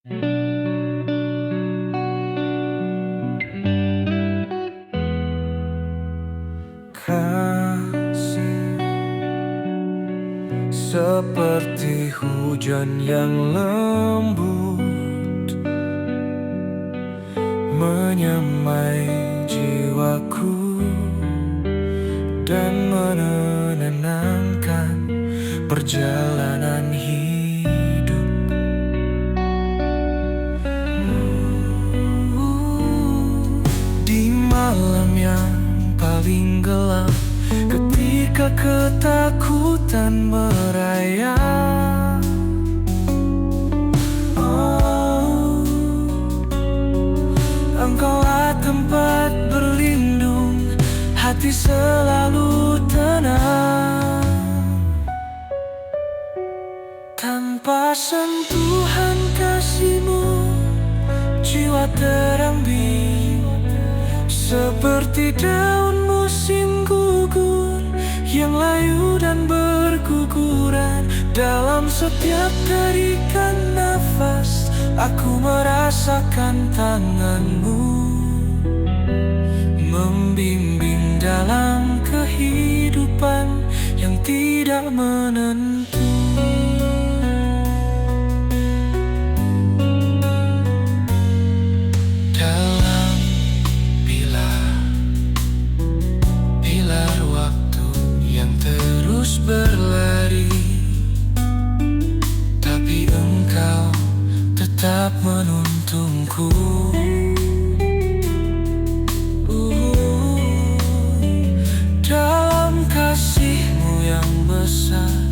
Kasih seperti hujan yang lembut menyamai jiwaku dan menenangkan perjalanan hidup. Di malam yang paling gelap, ketika ketakutan merayap, oh, Engkaulah tempat berlindung, hati selalu tenang. Tanpa sentuhan kasih-Mu, jiwa terambil seperti daun musim gugur yang layu dan berguguran. Dalam setiap tarikan nafas, aku merasakan tangan-Mu membimbing dalam kehidupan yang tidak menentu. Dalam pilar waktu yang terus berlari, tapi Engkau tetap menuntunku. Dalam kasih-Mu yang besar,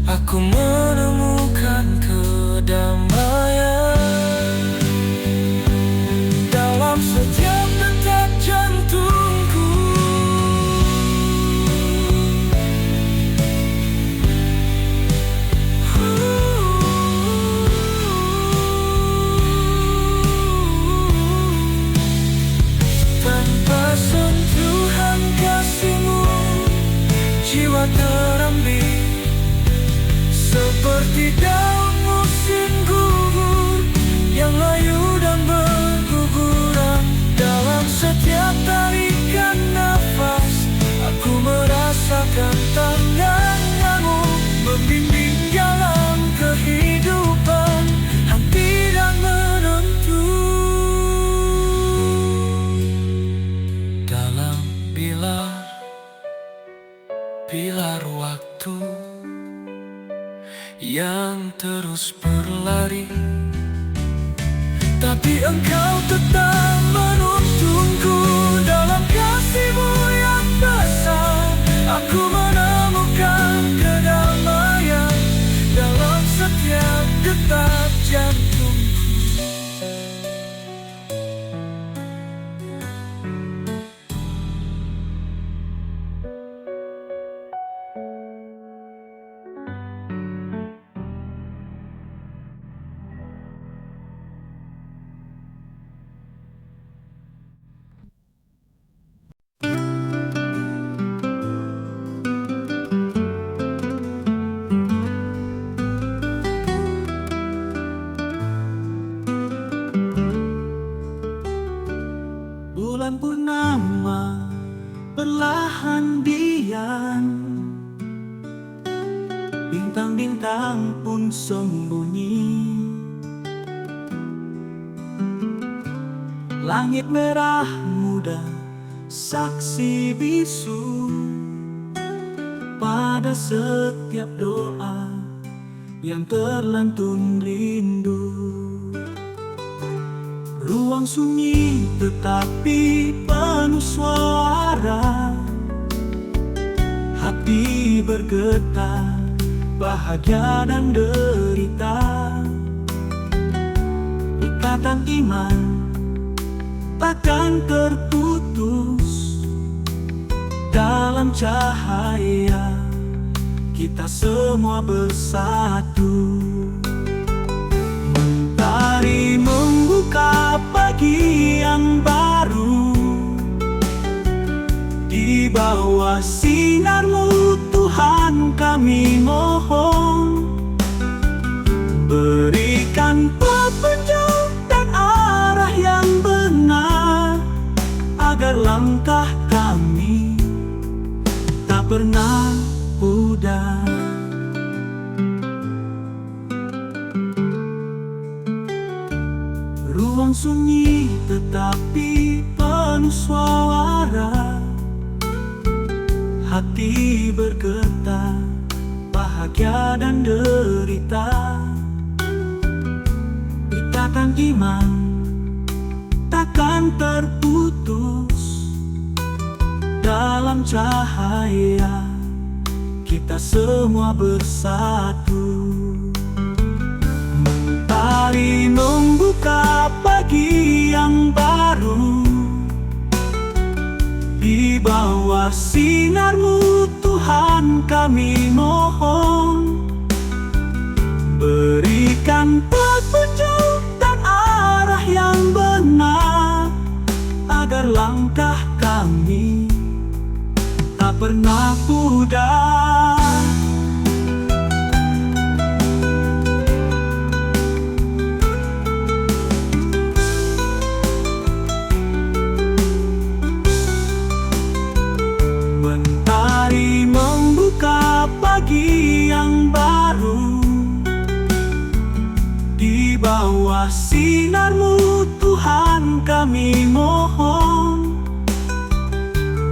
aku menemukan kedamaian. Dalam setiap detak jantungku, tanpa sentuhan kasih-Mu, jiwa terambil seperti daun musim gugur yang layu dan berguguran. Dalam setiap tarikan nafas, aku merasakan tangan-Mu membimbing dalam kehidupan yang tidak menentu. Dalam pilar waktu yang terus berlari, tapi Engkau tetap menuntunku. Dalam kasih-Mu yang besar, aku menemukan kedamaian. Dalam setiap detak jantungku, bulan purnama perlahan diam, bintang-bintang pun sembunyi. Langit merah muda saksi bisu pada setiap doa yang terlantun rindu. Ruang sunyi tetapi penuh suara, hati bergetar, bahagia dan derita. Ikatan iman takkan terputus. Dalam cahaya kita semua bersatu. Mentari membuka pagi yang baru, di bawah sinar-Mu Tuhan kami mohon, berikan petunjuk Ruang sunyi tetapi penuh suara, hati bergetar, bahagia dan derita. Ikatan iman takkan terputus. Dalam cahaya kita semua bersatu. Mentari membuka pagi yang baru. Di bawah sinarmu Tuhan kami mohon, berikan petunjuk dan arah yang benar, agar langkah kami tak pernah pudar. Mentari membuka pagi yang baru. Di bawah sinarmu Tuhan kami mohon,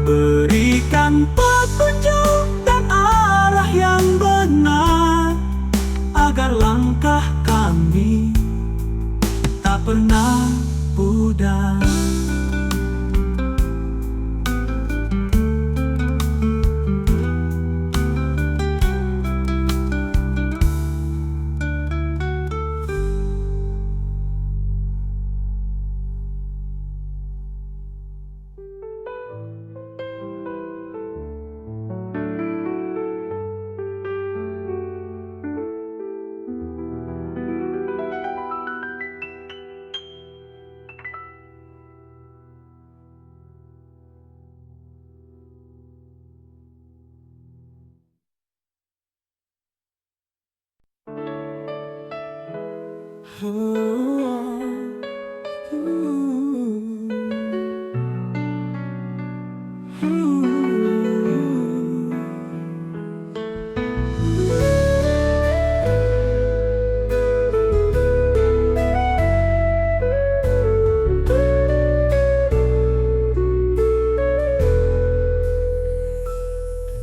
berikan petunjuk dan arah yang benar, agar langkah kami tak pernah pudar.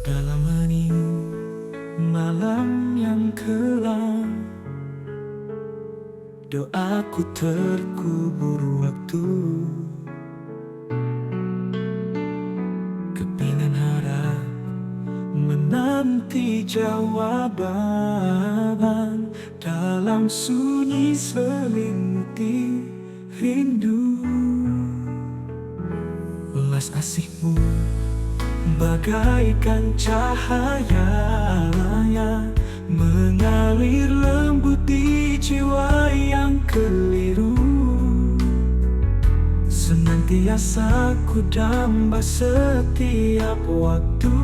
Dalam hening malam yang kelam, doaku terkubur waktu. Kepingan harap menanti jawaban, dalam sunyi selimuti rindu. Ulas asihmu bagaikan cahaya mengalir lembut di jiwa yang keliru. Senantiasa ku damba setiap waktu,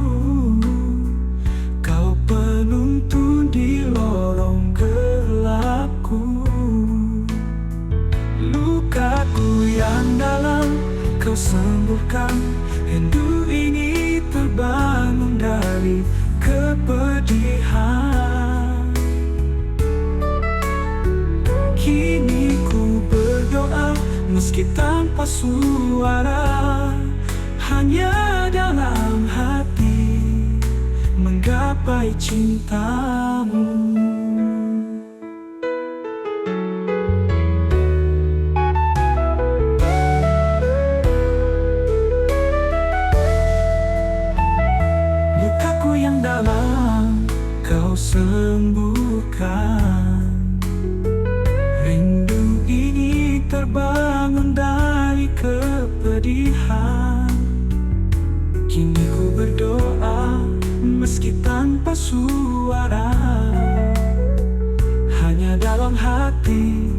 kau penuntun di lorong gelapku. Lukaku yang dalam kau sembuhkan, rindu ini terbangun dari kepedihan. Kini ku berdoa meski tanpa suara, hanya dalam hati menggapai cintamu. Lukaku yang dalam kau sembuhkan, rindu ini terbangun dari kepedihan. Kini ku berdoa meski tanpa suara, hanya dalam hati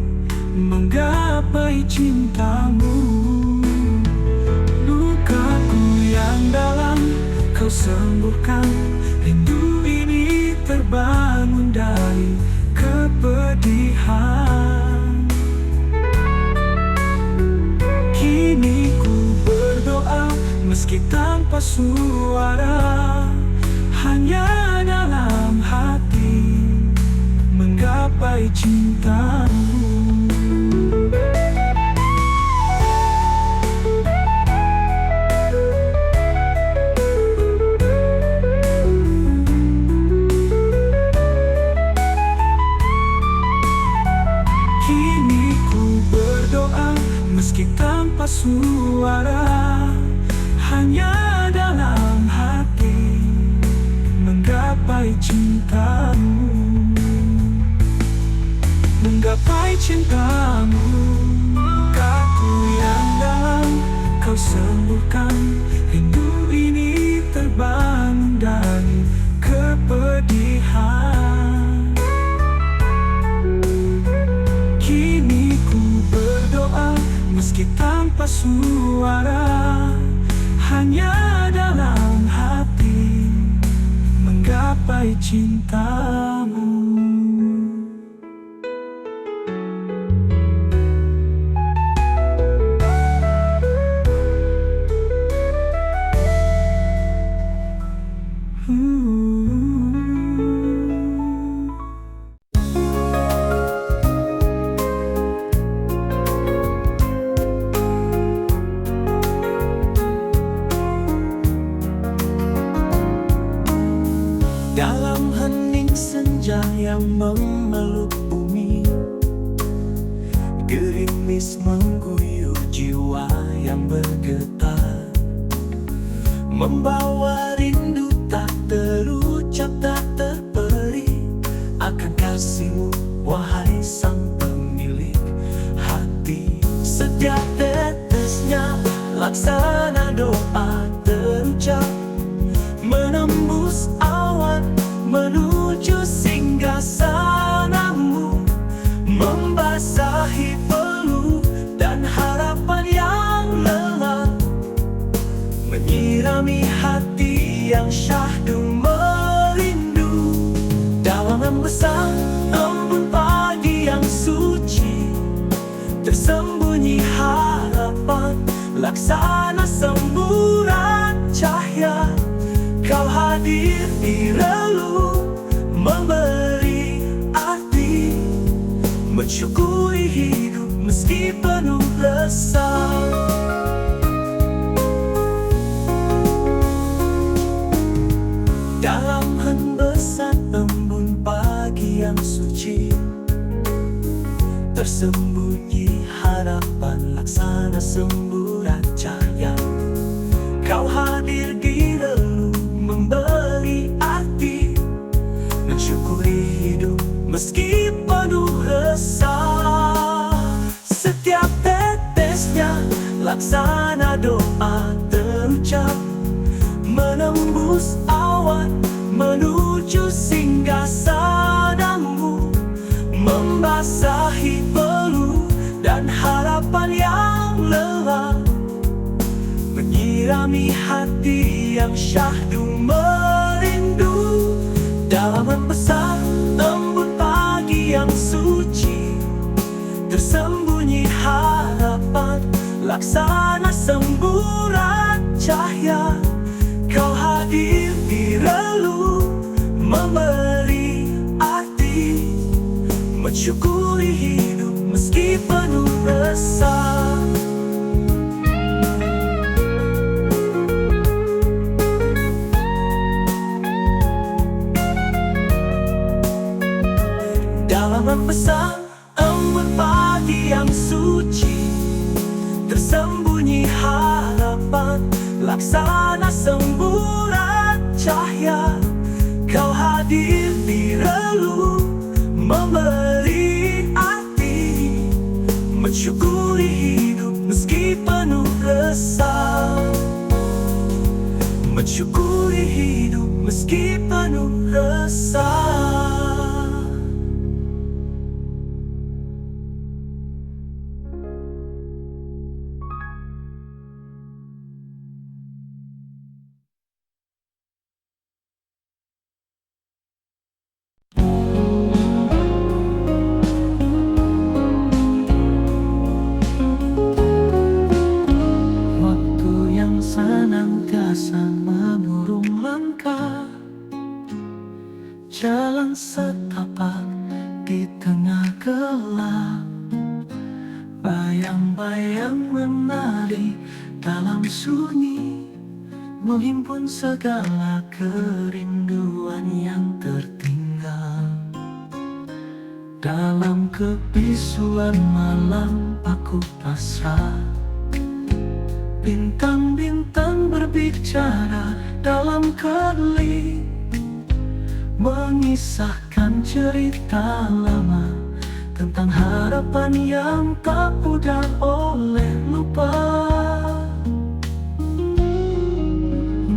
menggapai cintamu. Lukaku yang dalam kau sembuhkan, rindu ini terbangun dari kepedihan. Kini ku berdoa meski tanpa suara, hanya dalam hati menggapai cintamu. tanpa suara, hanya dalam hati menggapai cintamu, menggapai cintamu. Lukaku yang dalam kau sembuhkan, rindu ini terbangun dari kepedihan. Kini ku berdoa meski tanpa suara, hanya dalam hati menggapai cintamu. Dalam hening senja yang memeluk bumi, gerimis mengguyur jiwa yang bergetar, membawa rindu tak terucap, tak terperi akan kasihmu, wahai sang pemilik hati. Setiap tetesnya laksana doa terucap, menembus awan menuju singgasanamu, membasahi peluh dan harapan yang lelah, menyirami hati yang syahdu merindu. Dalam embesang embun pagi yang suci, tersembunyi harapan, laksana semburat cahaya. Kau hadir di relung, memberi arti, mensyukuri hidup meski penuh resah. Dalam hembusan embun pagi yang suci, tersembunyi harapan, laksana semburat cahaya. Kau hadir di relung, memberi arti, mensyukuri hidup meski penuh resah. Setiap tetesnya laksana doa terucap, menembus awan menuju singgasanamu, membasahi peluh dan harapan yang lelah, menyirami hati yang syahdu merindu. Dalam embesar embun pagi yang suci, tersembunyi harapan, laksana semburat cahaya. Kau hadir di relung, memberi arti, mensyukuri hidup meski penuh resah. Dalam embesar embun pagi yang suci, tersembunyi harapan, laksana semburat cahaya. Kau hadir di relung, memberi arti, mensyukuri hidup meski penuh resah, mensyukuri hidup meski penuh resah. Jalan setapak di tengah gelap, bayang-bayang menari dalam sunyi, menghimpun segala kerinduan yang tertinggal. Dalam kebisuan malam aku pasrah, Bintang-bintang berbicara dalam kerling, mengisahkan cerita lama tentang harapan yang tak pudar oleh lupa.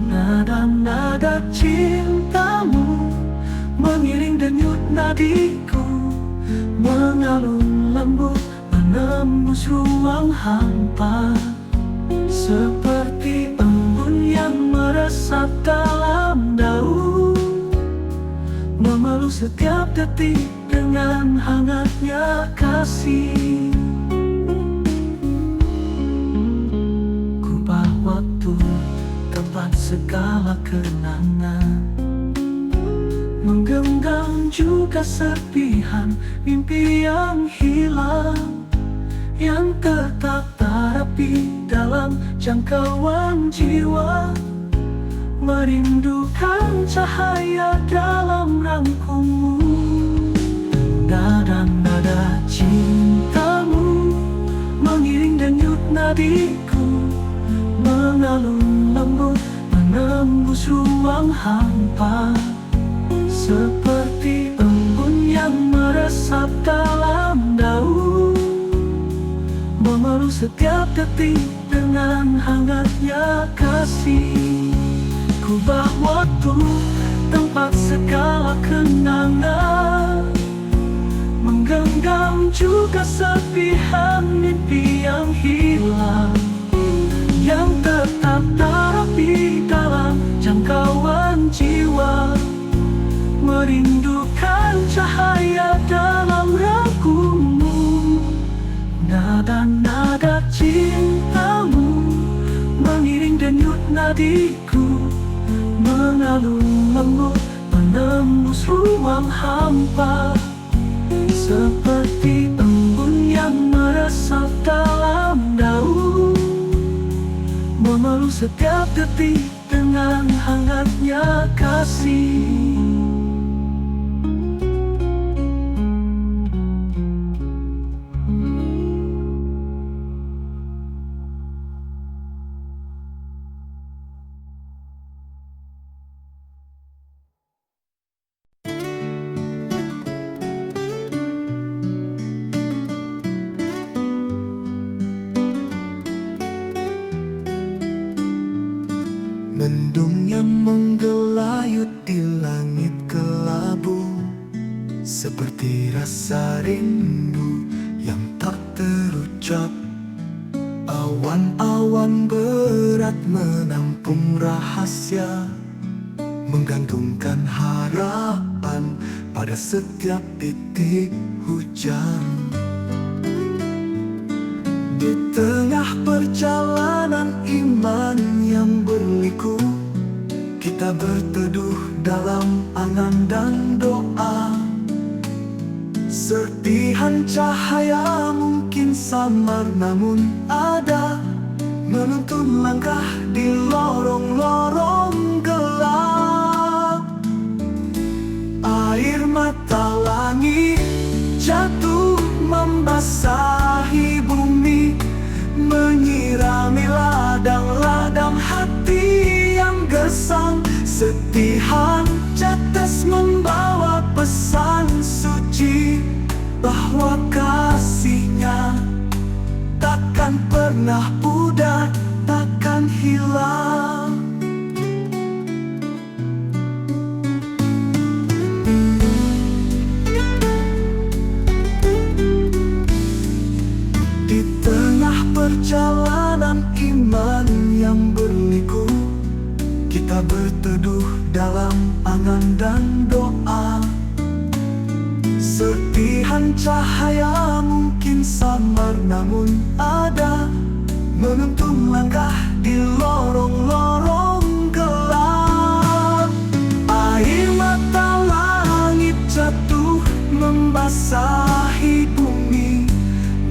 Nada-nada cintamu mengiring denyut nadiku, mengalun lembut menembus ruang hampa, seperti embun yang meresap dalam daun, memeluk setiap detik dengan hangatnya kasih. Kubah waktu, tempat segala kenangan, menggenggam juga serpihan mimpi yang hilang, yang tetap terapi dalam jangkauan jiwa, merindukan cahaya dalam rangkummu. Nada-nada cintamu mengiring denyut nadiku, mengalun lembut menembus ruang hampa, seperti embun yang meresap dalam daun, memeluk setiap detik dengan hangatnya kasih. Kubah waktu, tempat segala kenangan, menggenggam juga serpihan mimpi yang hilang, yang tetap terapi dalam jangkauan jiwa, merindukan cahaya dalam rangkummu. Nada-nada cintamu mengiring denyut nadiku, mengalun lembut menembus ruang hampa, seperti embun yang meresap dalam daun, memeluk setiap detik dengan hangatnya kasih. Mendung yang menggelayut di langit kelabu, seperti rasa rindu yang tak terucap. Awan-awan berat menampung rahasia, menggantungkan harapan pada setiap titik hujan. Di tengah perjalanan iman yang berliku, kita berteduh dalam angan dan doa. Serpihan cahaya mungkin samar namun ada, menuntun langkah di lorong-lorong gelap. Air mata langit jatuh membasahi bumi, menyirami ladang-ladang hati yang gersang. Setihan tetes membawa pesan suci, bahwa kasihnya takkan pernah pudar, takkan hilang. Di tengah perjalanan iman yang berliku, kita berteduh dalam angan dan doa. Serpihan cahaya mungkin samar namun ada, menuntun langkah di lorong-lorong gelap. Air mata langit jatuh membasahi bumi,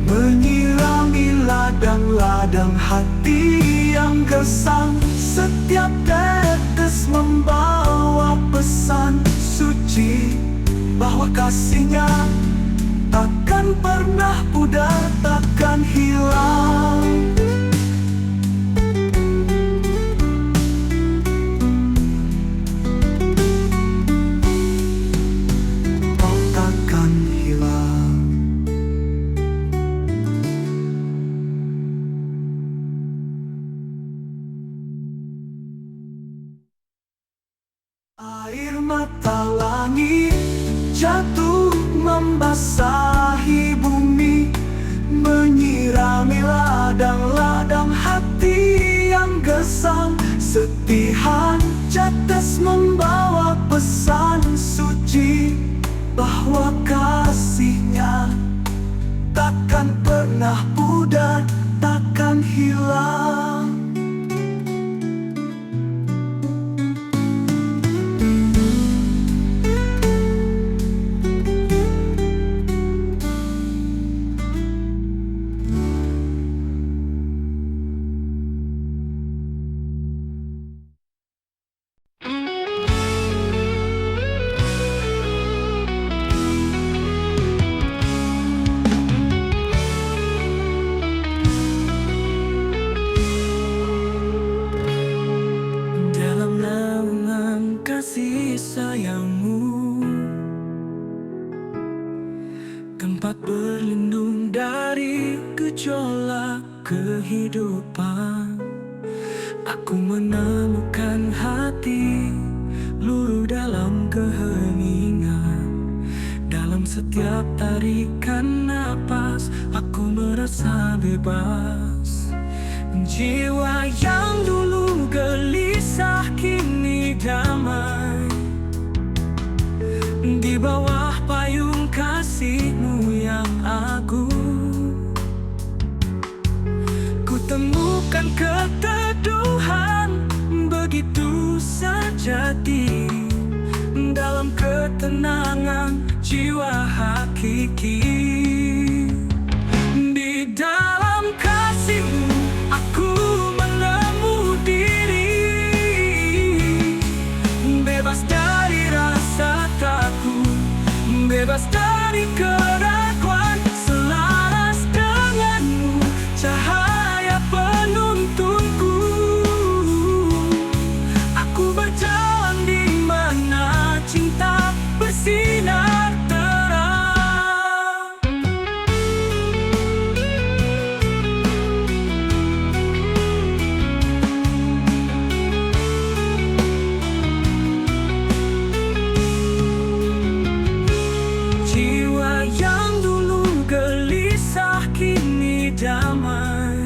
menyirami ladang-ladang hati yang gersang. Setiap tetes membawa pesan suci, bahwa kasihnya takkan pernah pudar, takkan hilang. pesan suci bahwa kasihnya takkan pernah pudar, takkan hilang. Dalam naungan kasih sayangmu, tempat berlindung dari gejolak kehidupan, aku menemukan hati luluh dalam keheningan. Dalam setiap tarikan napas, aku merasa bebas. Jiwa yang dulu gelisah kini damai di bawah payung kasih-Mu yang agung. Ku temukan keteduhan begitu sejati dalam ketenangan jiwa hakiki. Di dalam kasih-Mu aku menemu diri, bebas dari rasa takut, bebas dari keraguan, selaras dengan-Mu, cahaya penuntunku. Aku berjalan di mana cinta bersinar terang. Jiwa yang dulu gelisah kini damai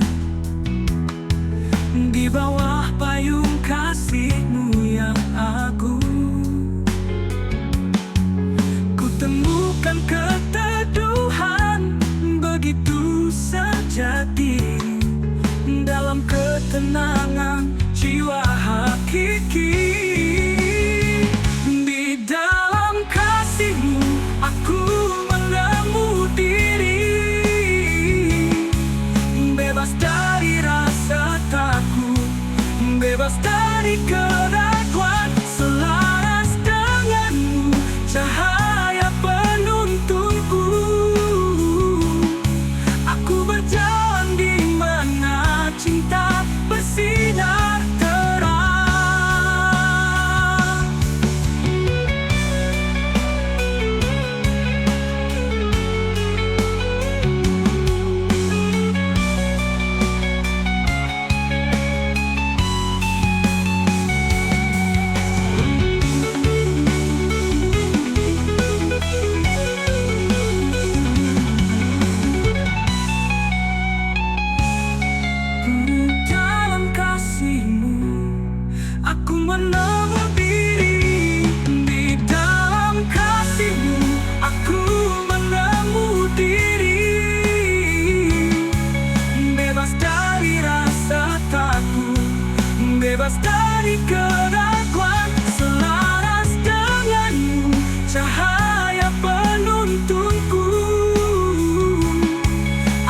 di bawah payung kasih-Mu yang agung. Ku temukan keteduhan begitu sejati dalam ketenangan jiwa hakiki. Di dalam kasih-Mu aku menemu diri, bebas dari rasa takut, bebas dari keraguan, selaras dengan-Mu, cahaya penuntunku. Aku berjalan di mana cinta bersinar terang. Dalam kasih-Mu aku menemu diri. Di dalam kasih-Mu aku menemu diri, bebas dari rasa takut, bebas dari keraguan, selaras dengan-Mu, cahaya penuntunku.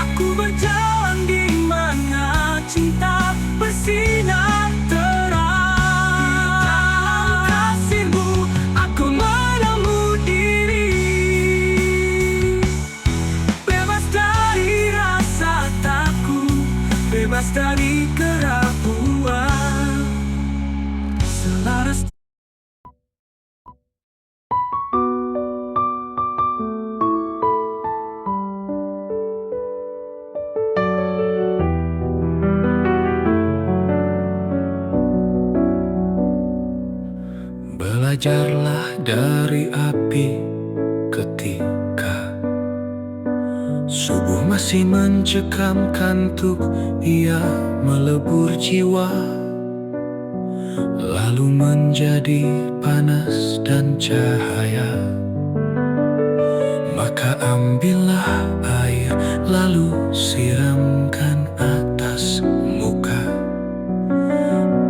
Aku berjalan di mana cinta bersinar terang. Di dalam kasih-Mu aku menemu diri, bebas dari rasa takut, bebas dari keraguan, selaras. Belajarlah dari api ketika subuh masih mencekam kantuk, ia melebur jiwa. Lalu lalu menjadi panas dan cahaya. Maka ambillah air, lalu siramkan atas muka,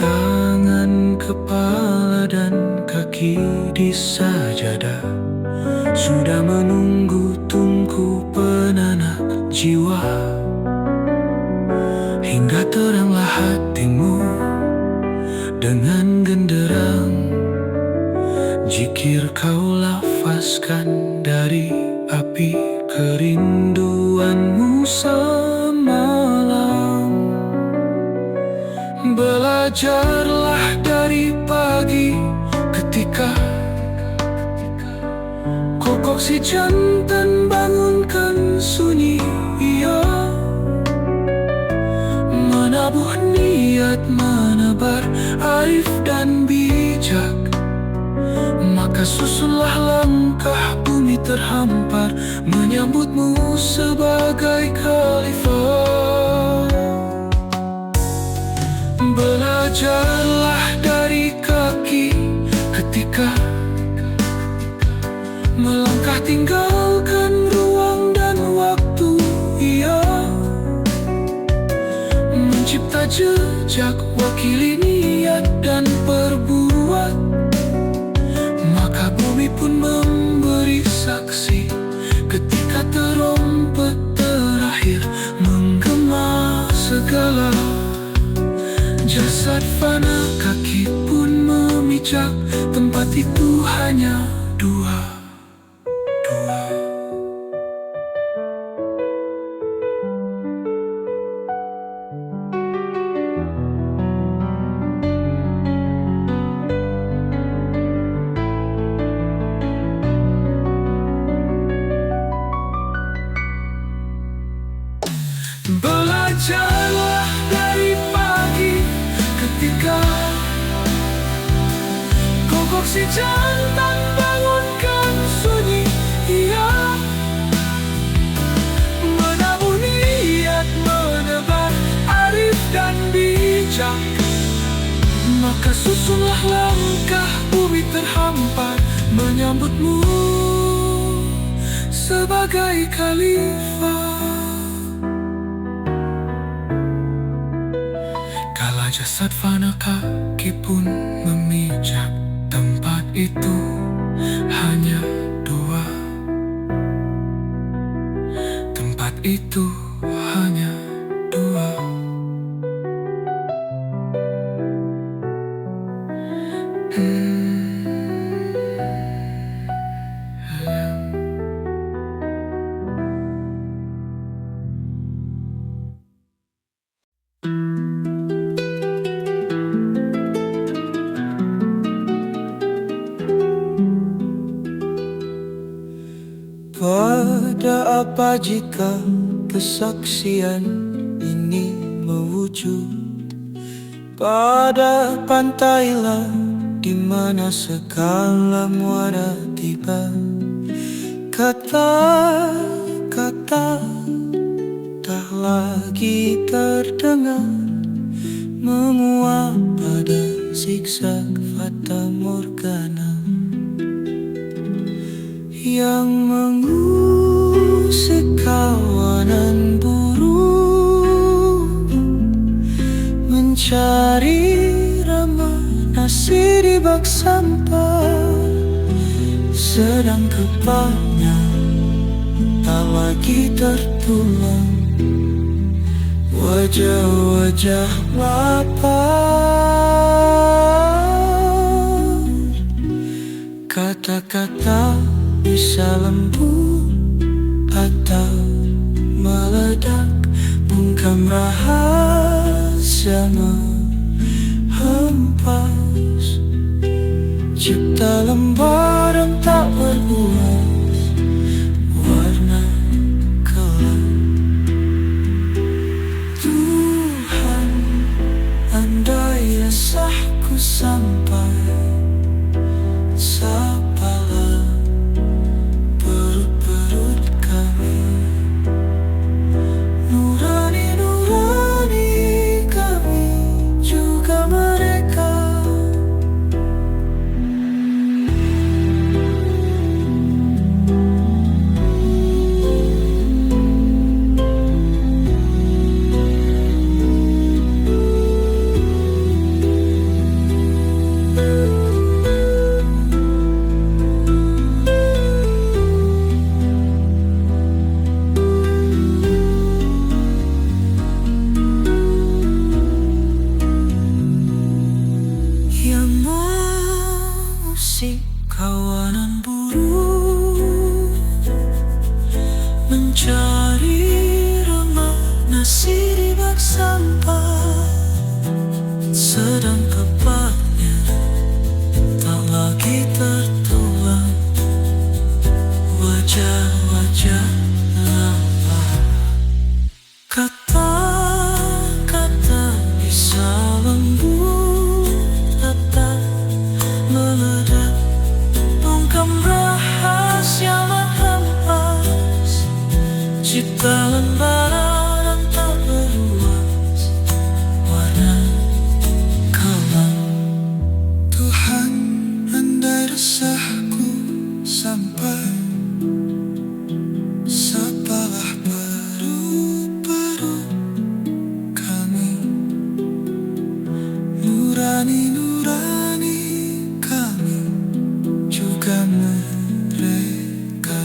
tangan, kepala, dan kaki di sajadah. Sudah menunggu tungku penanak jiwa, hingga teranglah hatimu dengan genderang. Jikir kau lafazkan dari api kerinduanmu semalam. Belajarlah dari pagi ketika kokok si jantan bangunkan sunyi, ia menabuh niat, menebar arif dan bijak. Maka susunlah langkah bumi terhampar menyambutmu sebagai khalifah. Belajarlah dari kaki ketika melangkah tinggalkan ruang dan waktu, ia mencipta jejak, wakili niat dan perbuat. Maka bumi pun memberi saksi ketika terompet terakhir menggema segala. Jasad fana, kaki pun memijak, tempat itu hanya dua. Belajarlah dari pagi ketika kokok si jantan bangunkan sunyi, ia menabuh niat, menebar arif dan bijak. Maka susunlah langkah bumi terhampar menyambutmu sebagai khalifah. Jasad fana, kaki pun memijak, tempat itu hanya dua. Tempat itu hanya dua. Pada apa jika kesaksian ini mewujud? Pada pantailah di mana segala muara tiba. Kata-kata tak lagi terdengar, menguap pada zigzag fata morgana yang mengusik kawanan burung, mencari ramah nasi di bak sampah. Sedang kepalanya tak lagi tertulang wajah-wajah lapar. Kata-kata bisa lembut atau meledak, bungkam rahasia menghempas, cipta lembar yang tak berbuas warna gelap. Tuhan, andai resahku sampai, sapalah perut mencari remah nasi di bak sampah. Sedang kepaknya tak lagi tertuang wajah-wajah lapar. Kata-kata bisa lembut tak meledak, bungkam rahasia hampas, cipta lembaran tak berluas warna kelam. Tuhan, andai resahku sampai sepalah paru-paru kami, nurani-nurani kami juga mereka.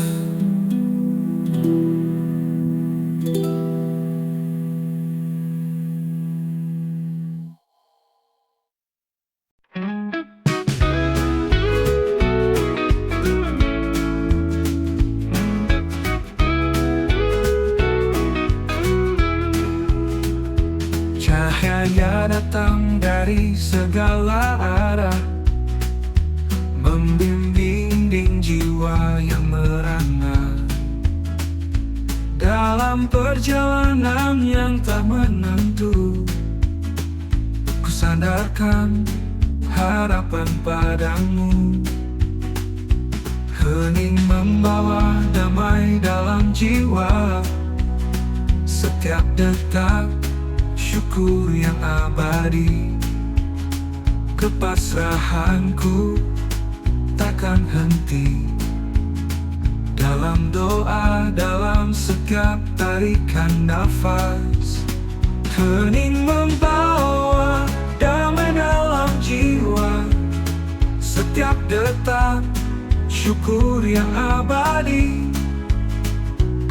Cahaya datang dari segala arah, membimbing jiwa yang merana dalam perjalanan yang tak menentu. Ku sandarkan harapan padamu, hening membawa damai dalam jiwa. Setiap detak syukur yang abadi, kepasrahanku takkan henti. Dalam doa, dalam setiap tarikan nafas, hening membawa damai dalam jiwa. Setiap detak syukur yang abadi,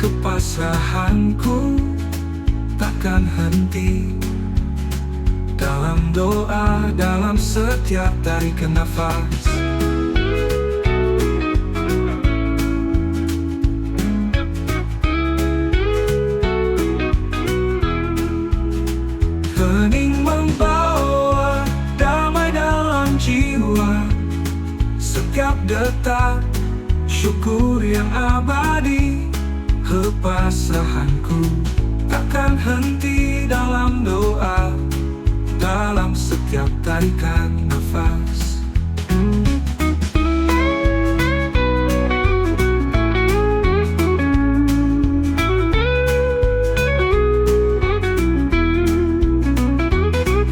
kepasrahanku takkan henti. Dalam doa, dalam setiap tarikan nafas, hening membawa damai dalam jiwa. Setiap detak syukur yang abadi, kepasrahanku takkan henti. Dalam doa, dalam setiap tarikan nafas,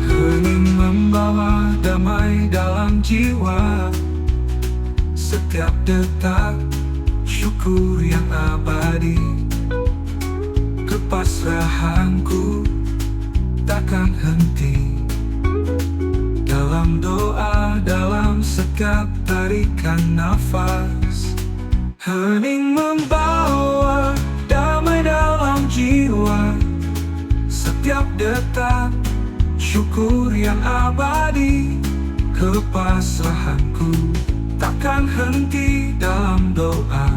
hening membawa damai dalam jiwa. Setiap detak syukur yang abadi, kepasrahanku takkan henti. Dalam doa, dalam setiap tarikan nafas, hening membawa damai dalam jiwa. Setiap detak syukur yang abadi, kepasrahanku takkan henti. Dalam doa,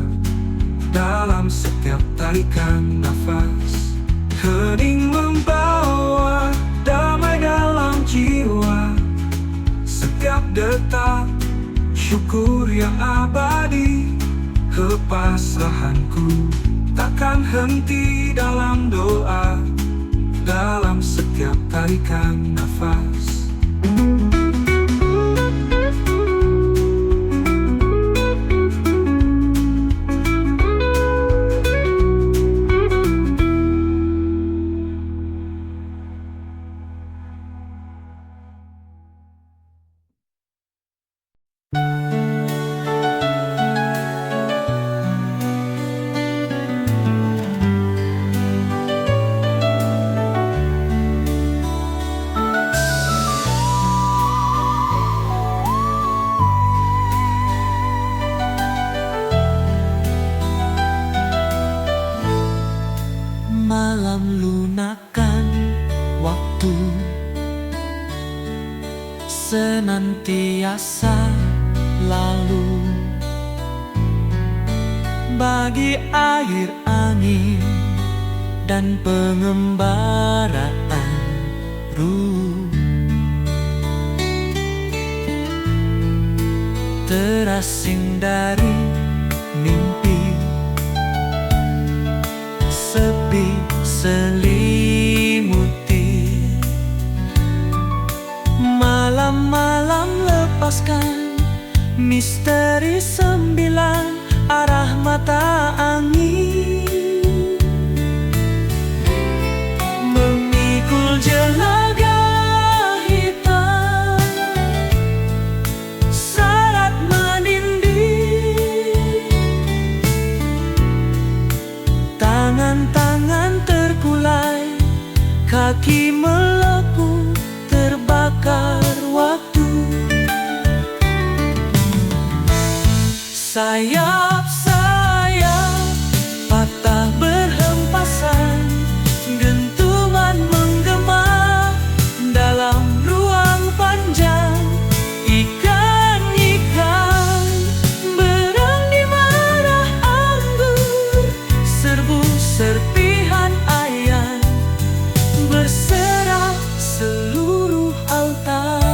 dalam setiap tarikan nafas, hening membawa damai dalam jiwa. Setiap detak syukur yang abadi, kepasrahanku takkan henti. Dalam doa, dalam setiap tarikan nafas. Malam lunakan waktu, senantiasa lalu. Bagi air angin angin dan pengembaraan ruh, terasing dari mimpi, sepi selimuti malam-malam. Lepaskan misteri sembilan arah mata angin, memikul jelaga hitam, syarat menindih, tangan-tangan terkulai, kaki melepuh terbakar waktu. Sayap-sayap patah berhempasan, gentungan menggema dalam ruang panjang. Ikan-ikan berang di marah anggur, serbu serpihan ayan berserah seluruh altar.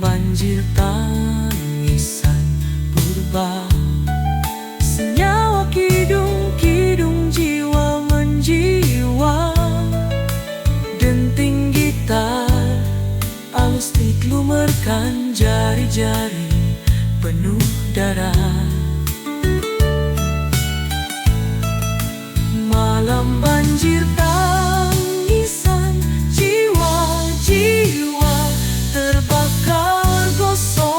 Banjir tangisan purba, senyawa kidung-kidung jiwa menjiwa, denting gitar alus dikelumerkan jari-jari penuh darah. Malam banjir tangisan jiwa-jiwa terbakar gosong.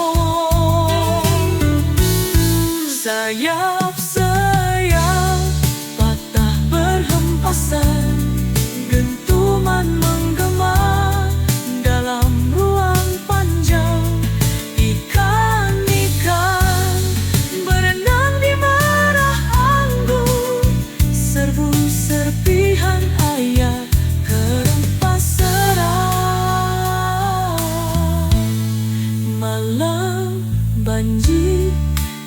Sayap-sayap patah berhempasan, gentungan menggema dalam ruang panjang. Ikan-ikan berenang di marah anggur, serbu serpihan air kerempas serah. Malam banjir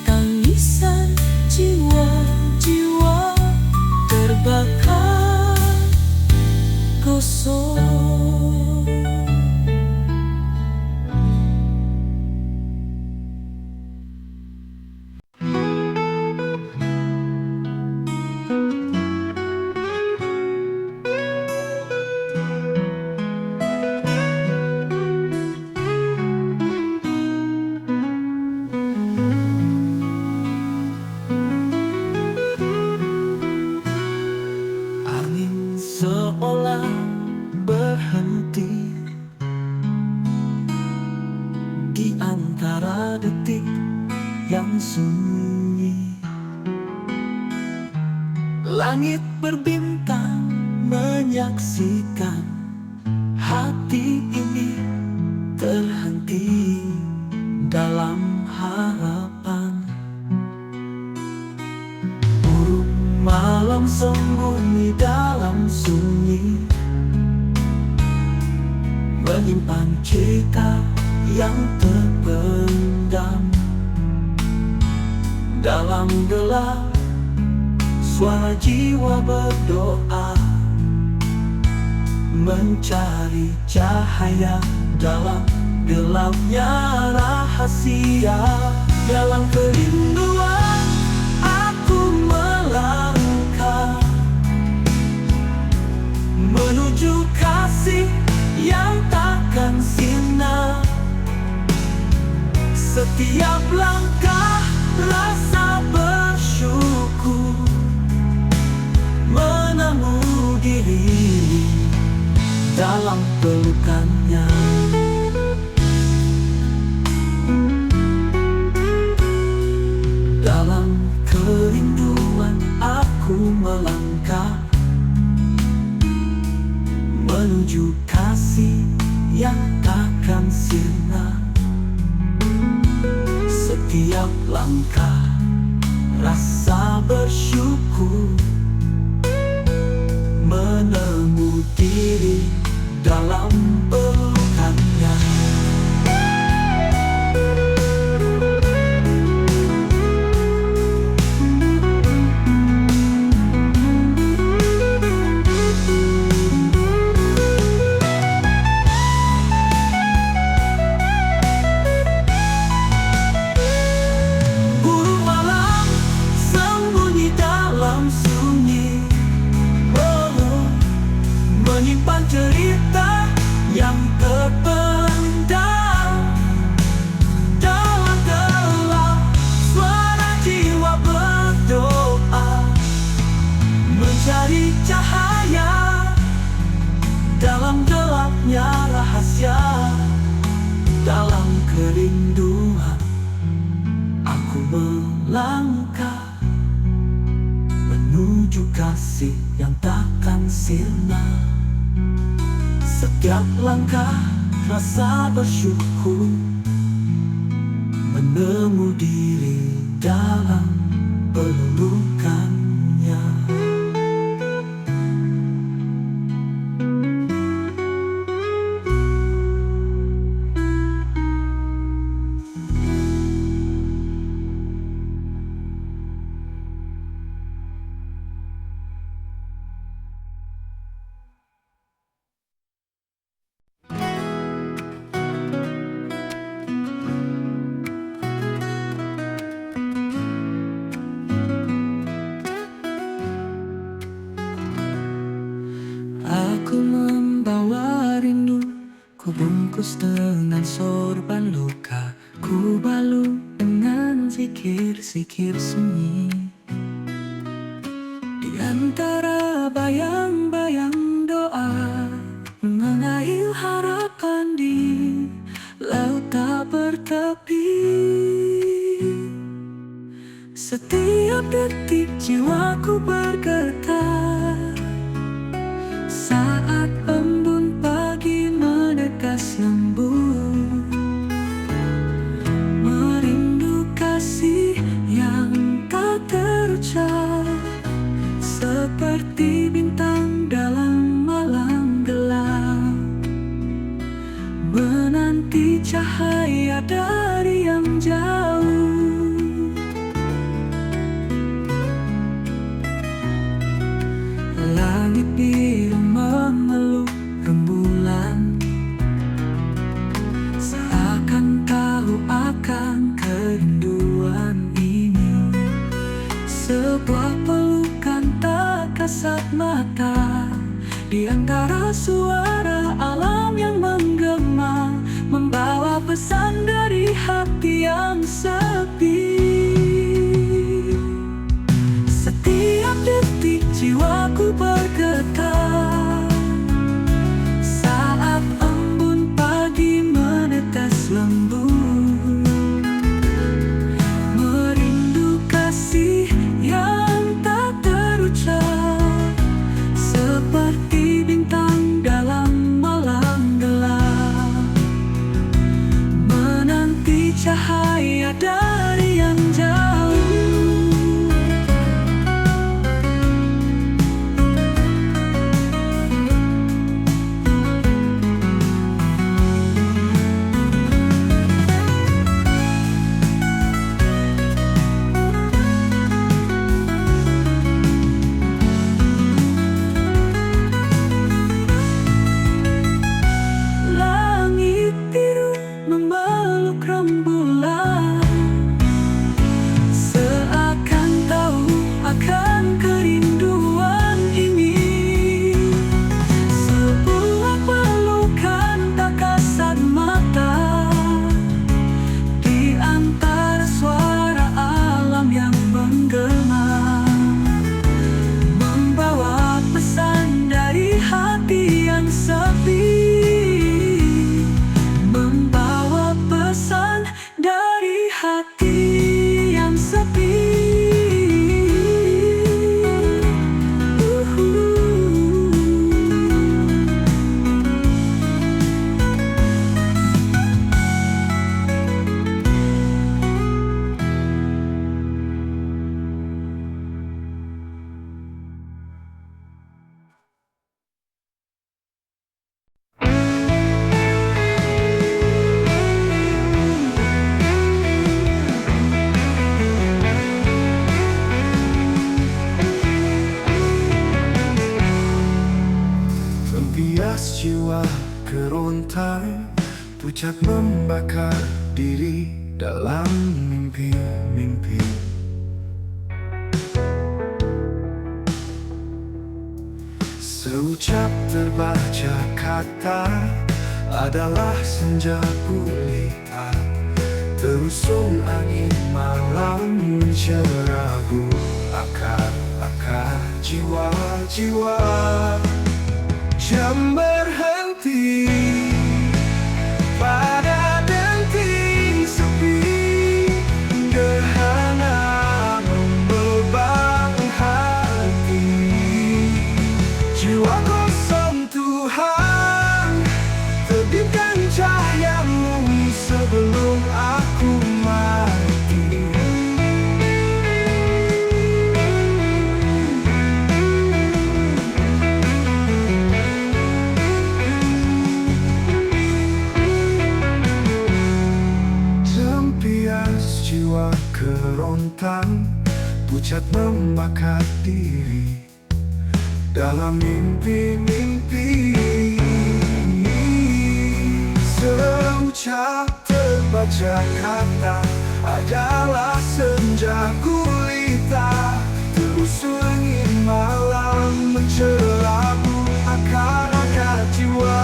tangisan jiwa-jiwa terbakar gosong. Seolah berhenti di antara detik yang sunyi. Langit berbintang menyaksikan hati ini terhenti dalam harapan. Burung malam sembunyi dalam sunyi, menyimpan cerita yang terpendam. Dalam gelap suara jiwa berdoa, mencari cahaya dalam gelapnya rahasia. Dalam kerinduan aku melangkah menuju kasih yang takkan sirna. Setiap langkah rasa bersyukur, menemu diri dalam pelukannya. Dalam kerinduan aku melangkah menuju kasih yang takkan sirna. Setiap langkah rasa bersyukur, menemu diri dalam kerinduan, aku melangkah menuju kasih yang takkan sirna. Setiap langkah rasa bersyukur, menemu diri dalam pelukannya. Aku membawa rindu, ku bungkus dengan sorban luka, ku balut dengan zikir-zikir sunyi. Di antara bayang-bayang doa, mengalir harapan di laut tak bertepi. Setiap detik jiwaku bergetar saat embun pagi menekas lembut, merindu kasih yang tak terucap, seperti bintang dalam malam gelap, menanti cahaya dari yang jauh. Langit biru memeluk rembulan, seakan tahu akan kerinduan ini. Sebuah pelukan tak kasat mata, di antara suara alam yang menggema, membawa pesan dari hati yang sepi. Setiap detik jiwaku bergetar saat embun pagi menetes lembut, merindu kasih yang tak terucap, seperti bintang dalam malam gelap, menanti cahaya dari yang jauh. Langit biru memeluk rembulan, seakan tahu akan kerinduan ini. Sebuah pelukan tak kasat mata, di antara suara alam yang menggema, membawa pesan dari hati yang sepi, membawa pesan dari hati yang sepi. Membias jiwa kerontai, pucat membakar diri dalam mimpi-mimpi. Seucap terbaca kata adalah senja gulita, terusung angin malam mencerabu akar-akar jiwa-jiwa. Jam berhenti pada denti, kerontang, pucat membakar diri dalam mimpi-mimpi. Seucap terbaca kata adalah senja gulita, terusur angin malam mencelabu akar-akar jiwa.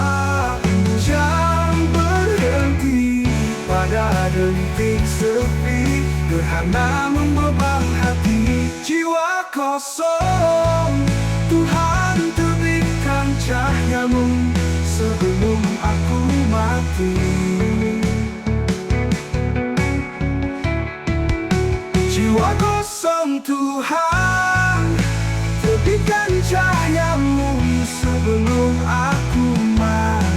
Jam berhenti pada detik sepi, gerhana membebang hati. Jiwa kosong, Tuhan terbitkan cahayamu sebelum aku mati. Jiwa kosong, Tuhan terbitkan cahayamu sebelum aku mati.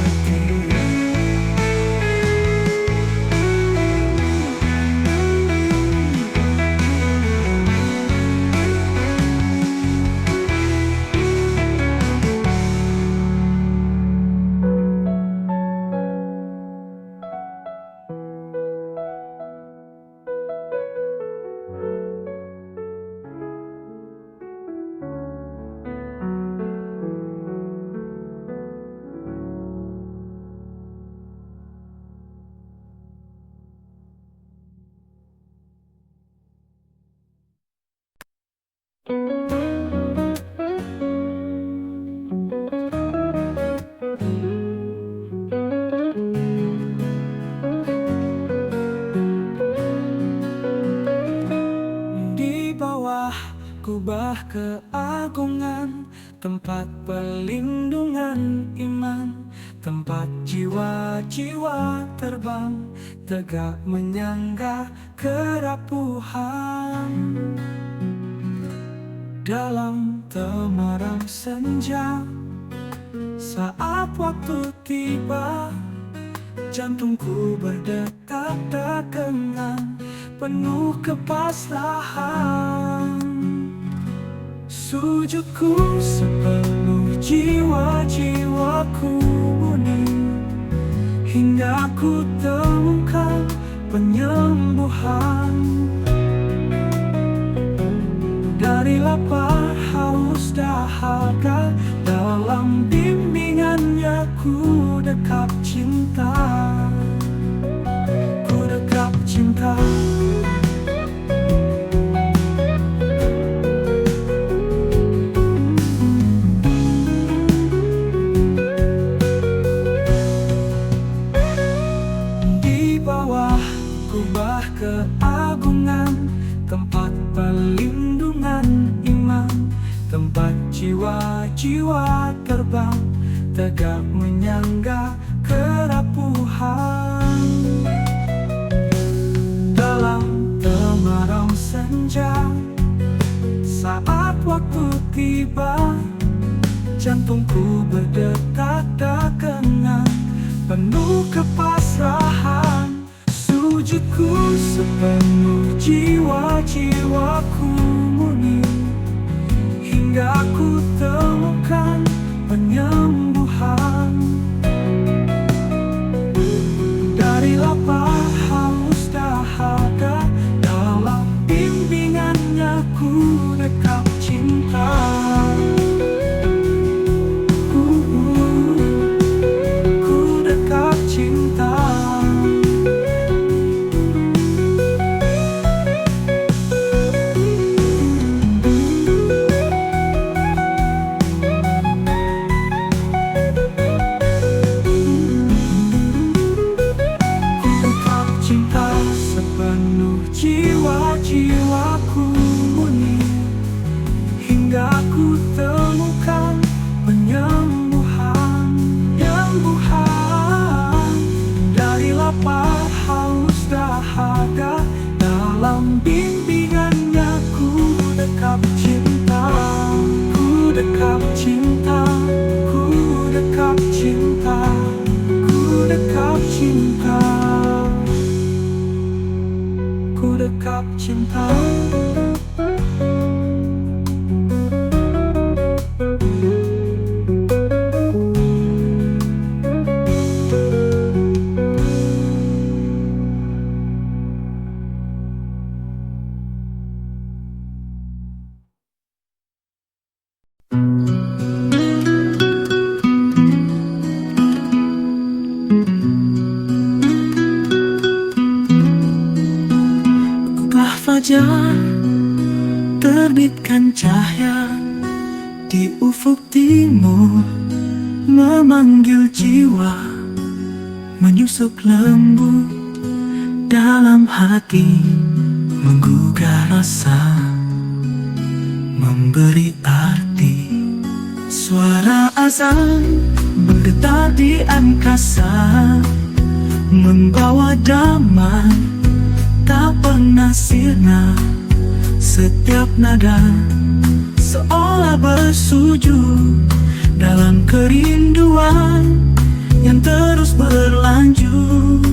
Di bawah kubah keagungan, tempat perlindungan iman, tempat jiwa-jiwa terbang, tegak menyangga kerapuhan. Dalam temaram senja, saat waktu tiba, jantungku berdetak tak kenal, penuh kepasrahan. Sujudku sepenuh jiwa-jiwaku bunyi, hingga ku temukan penyembuhan. Dari lapar, haus, dahaga, dalam bimbingannya ku dekap cinta. Ku dekap cinta. Di bawah kubah keagungan, tempat perlindungan iman, tempat jiwa-jiwa terbang, tegak menyangga kerapuhan. Dalam temaram senja, saat waktu tiba, jantungku berdetak tak kenal, penuh kepasrahan. Sujudku sepenuh jiwa-jiwaku murni, hingga ku temukan penyembuhan. Dari lapar, haus, dahaga, dalam bimbingannya ku dekap cinta. Ku dekap cinta. Jiwa-jiwaku murni, hingga ku temukan penyembuhan. Penyembuhan. Dari lapar, haus, dahaga, dalam bimbingannya ku dekap cinta. Ku dekap cinta. Ku dekap cinta. Ku dekap cinta. Ku dekap cinta. fajar terbitkan cahaya di ufuk timur, memanggil jiwa menyusup lembut dalam hati, menggugah rasa, memberi arti. Suara azan bergetar di angkasa, membawa damai tak pernah sirna. Setiap nada seolah bersujud dalam kerinduan yang terus berlanjut.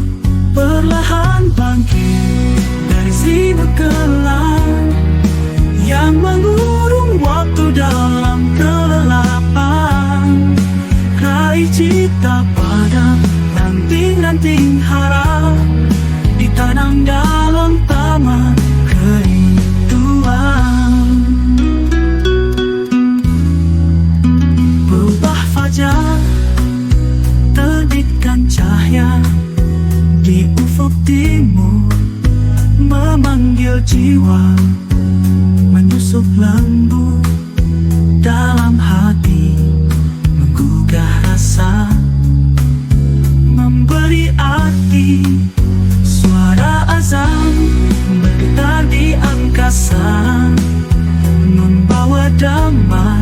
Perlahan bangkit dari sibuk gelap yang mengurung waktu dalam kelelapan. Raih cita pada ranting-ranting harap ditanam dalam taman kerinduan. Berubah fajar terbitkan cahaya di ufuk timur, memanggil jiwa menyusup lembut dalam hati, menggugah rasa, memberi arti. Suara azan bergetar di angkasa, membawa damai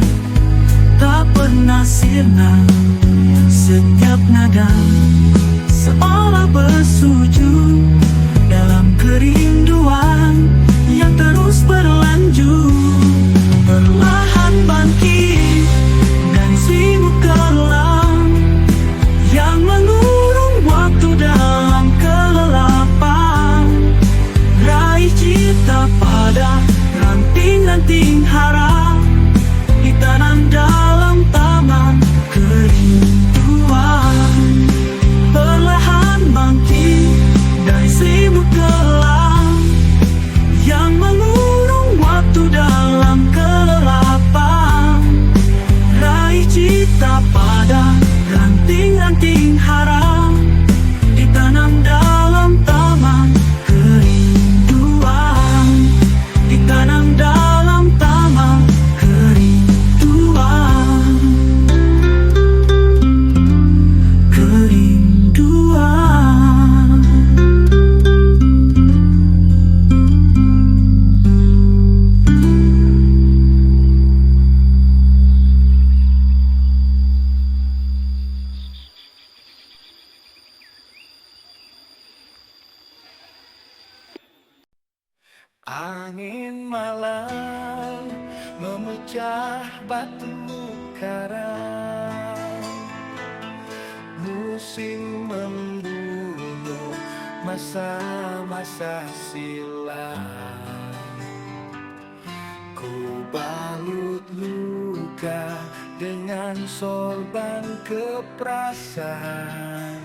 tak pernah sirna. Setiap nada seolah bersujud dalam kerinduan yang terus berlanjut. Perlahan bangkit dan sibuk gelap yang mengurung waktu dalam kelelapan. Raih cita pada ranting-ranting harap ditanam dalam taman kerinduan. Perlahan bangkit dari sibuk gelap yang mengurung waktu dalam kelelapan. Raih cita pada ranting-ranting harap ditanam dalam taman kerinduan. Ditanam dalam taman kerinduan. Kerinduan. Angin malam memecah batu karang, musim membunuh masa-masa silam. Ku balut luka dengan sorban keperasaan,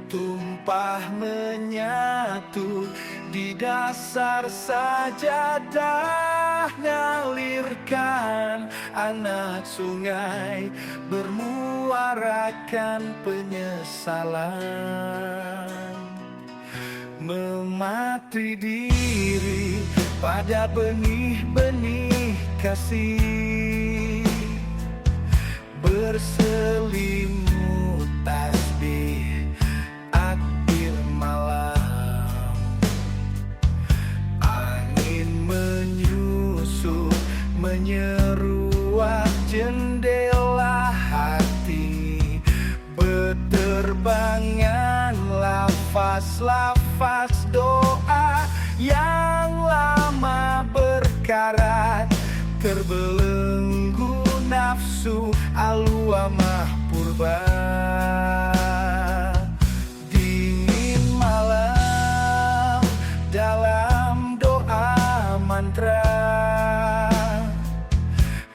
tumpah menyatu di dasar sajadah, ngalirkan anak sungai bermuarakan penyesalan. Memati diri pada benih-benih kasih, berselimut tasbih akhir malam. Menyusup, menyeruak jendela hati, berterbangan lafaz-lafaz doa yang lama berkarat, terbelenggu nafsu aluamah purba. Dingin malam dalam mantra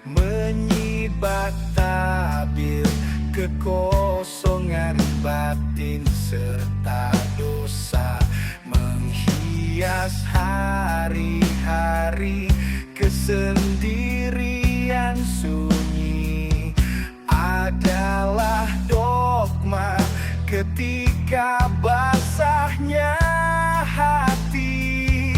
menyibat tabir kekosongan batin serta dosa, menghias hari-hari kesendirian sunyi. Adalah dogma ketika basahnya hati.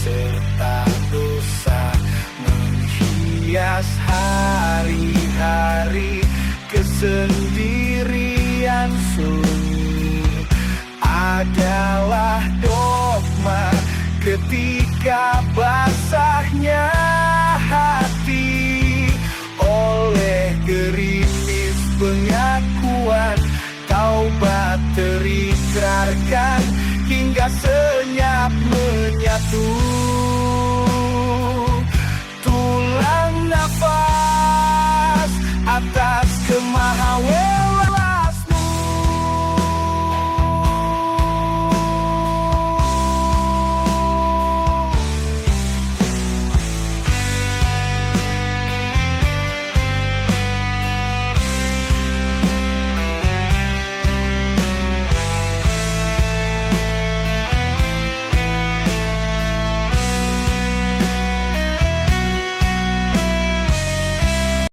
serta dosa menghias hari-hari kesendirian sunyi adalah dogma ketika basahnya hati oleh gerimis pengakuan taubat terikrarkan hingga senyap menyatu.